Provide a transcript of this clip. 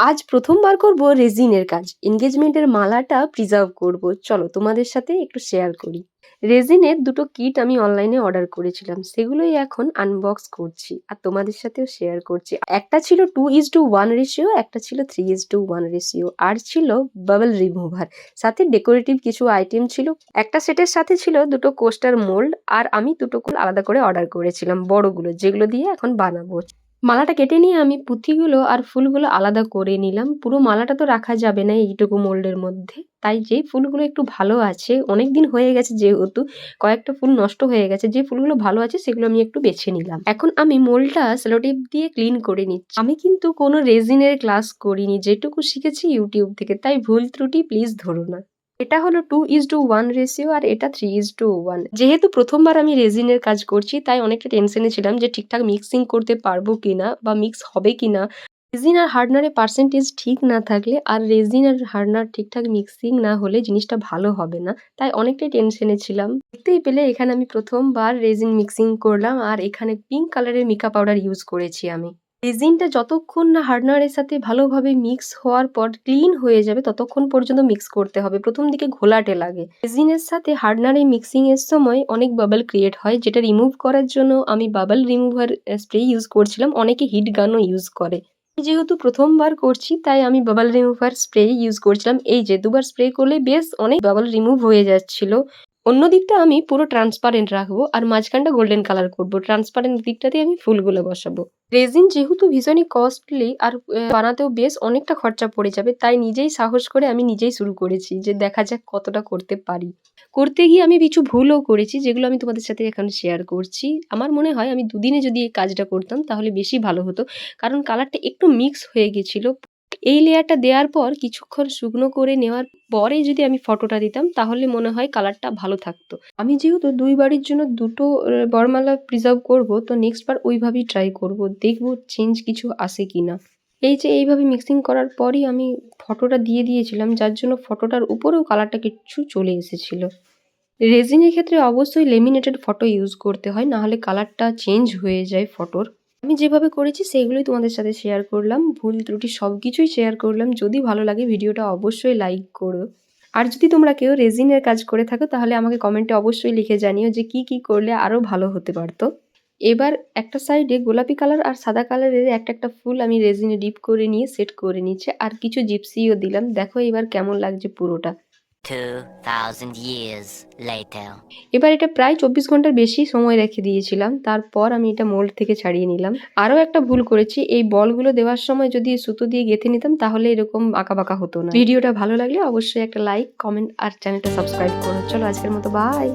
আজ প্রথমবার করব রেজিনের কাজ। এনগেজমেন্টের মালাটা প্রিজার্ভ করব। চলো তোমাদের সাথে একটু শেয়ার করি। রেজিনের দুটো কিট আমি অনলাইনে অর্ডার করেছিলাম। সেগুলোই এখন আনবক্স করছি আর তোমাদের সাথেও শেয়ার করছি। একটা ছিল 2:1 রেশিও, একটা ছিল 3:1 রেশিও, আর ছিল বাবল রিমুভার। সাথে ডেকোরেটিভ কিছু আইটেম ছিল। একটা সেটের সাথে ছিল দুটো কোস্টার মোল্ড, আর আমি দুটো আলাদা করে অর্ডার করেছিলাম বড়গুলো, যেগুলো দিয়ে এখন বানাবো। মালাটা কেটে নিয়ে আমি পুঁথিগুলো আর ফুলগুলো আলাদা করে নিলাম। পুরো মালাটা তো রাখা যাবে না এইটুকু মোল্ডের মধ্যে, তাই যেই ফুলগুলো একটু ভালো আছে, অনেকদিন হয়ে গেছে যেহেতু কয়েকটা ফুল নষ্ট হয়ে গেছে, যে ফুলগুলো ভালো আছে সেগুলো আমি একটু বেছে নিলাম। এখন আমি মোল্ডটা সেলোটেপ দিয়ে ক্লিন করে নিচ্ছি। আমি কিন্তু কোনো রেজিনের ক্লাস করিনি, যেটুকু শিখেছি ইউটিউব থেকে, তাই ভুল ত্রুটি প্লিজ ধরো না। এটা হলো 2:1 রেশিও আর এটা 3:1। যেহেতু প্রথমবার আমি রেজিনের কাজ করছি, তাই অনেকটা টেনশনে ছিলাম যে ঠিকঠাক মিক্সিং করতে পারবো কিনা বা মিক্স হবে কিনা। রেজিন আর হার্ডনারের পার্সেন্টেজ ঠিক না থাকলে আর রেজিন আর হার্ডনার ঠিকঠাক মিক্সিং না হলে জিনিসটা ভালো হবে না, তাই অনেকটাই টেনশনে ছিলাম। দেখতেই পেলে এখানে আমি প্রথমবার রেজিন মিক্সিং করলাম, আর এখানে পিঙ্ক কালারের মিকা পাউডার ইউজ করেছি আমি। রেজিনটা যতক্ষণ না হার্ডনারের সাথে ভালোভাবে মিক্স হওয়ার পর ক্লিন হয়ে যাবে ততক্ষণ পর্যন্ত মিক্স করতে হবে। প্রথম দিকে ঘোলাটে লাগে। রেজিনের সাথে হার্ডনারে মিক্সিং এর সময় অনেক বাবল ক্রিয়েট হয়, যেটা রিমুভ করার জন্য আমি বাবল রিমুভার স্প্রে ইউজ করছিলাম। অনেকে হিট গানও ইউজ করে। আমি যেহেতু প্রথমবার করছি, তাই আমি বাবল রিমুভার স্প্রে ইউজ করছিলাম। এই যে দুবার স্প্রে করলে বেশ অনেক বাবল রিমুভ হয়ে যাচ্ছিল। অন্য দিকটা আমি পুরো ট্রান্সপারেন্ট রাখবো আর মাঝখানটা গোল্ডেন কালার করব। ট্রান্সপারেন্ট দিকটাতে আমি ফুলগুলো বসাবো। রেজিন যেহেতু ভীষণই কস্টলি আর বানাতেও বেশ অনেকটা খরচা পড়ে যাবে, তাই নিজেই সাহস করে আমি নিজেই শুরু করেছি যে দেখা যাক কতটা করতে পারি। করতে গিয়ে আমি কিছু ভুলও করেছি, যেগুলো আমি তোমাদের সাথে এখন শেয়ার করছি। আমার মনে হয় আমি দুদিনে যদি এই কাজটা করতাম তাহলে বেশি ভালো হতো, কারণ কালারটা একটু মিক্স হয়ে গেছিল। এই লেয়ারটা দেওয়ার পর কিছুক্ষণ শুকনো করে নেওয়ার পরে যদি আমি ফটোটা দিতাম তাহলে মনে হয় কালারটা ভালো থাকতো। আমি যেহেতু দুই বাড়ির জন্য দুটো বরমালা প্রিজার্ভ করব, তো নেক্সট বার ওইভাবেই ট্রাই করব, দেখব চেঞ্জ কিছু আসে কিনা। এই যে এইভাবে মিক্সিং করার পরই আমি ফটোটা দিয়ে দিয়েছিলাম, যার জন্য ফটোটার উপরেও কালারটা কিছু চলে এসেছিল। রেজিনের ক্ষেত্রে অবশ্যই লেমিনেটেড ফটো ইউজ করতে হয়, না হলে কালারটা চেঞ্জ হয়ে যায় ফটোর। আমি যেভাবে করেছি সেইগুলোই তোমাদের সাথে শেয়ার করলাম। ভুল ত্রুটি সব কিছুই শেয়ার করলাম। যদি ভালো লাগে ভিডিওটা অবশ্যই লাইক করো। আর যদি তোমরা কেউ রেজিনের কাজ করে থাকো তাহলে আমাকে কমেন্টে অবশ্যই লিখে জানিও যে কি করলে আরও ভালো হতে পারতো। এবার একটা সাইডে গোলাপি কালার আর সাদা কালারের একটা ফুল আমি রেজিনে ডিপ করে নিয়ে সেট করে নিচ্ছে, আর কিছু জিপসিও দিলাম। দেখো এবার কেমন লাগছে পুরোটা। 2000 years later. এবার এটা প্রায় 24 ঘন্টার বেশি সময় রেখে দিয়েছিলাম। তারপর আমি এটা মোল্ড থেকে ছাড়িয়ে নিলাম। আরও একটা ভুল করেছি, এই বলগুলো দেওয়ার সময় যদি সুতো দিয়ে গেঁথে নিতাম তাহলে এরকম আঁকাবাঁকা হতো না। ভিডিওটা ভালো লাগলে অবশ্যই একটা লাইক, কমেন্ট আর চ্যানেলটা সাবস্ক্রাইব করো। চলো আজকের মতো বাই।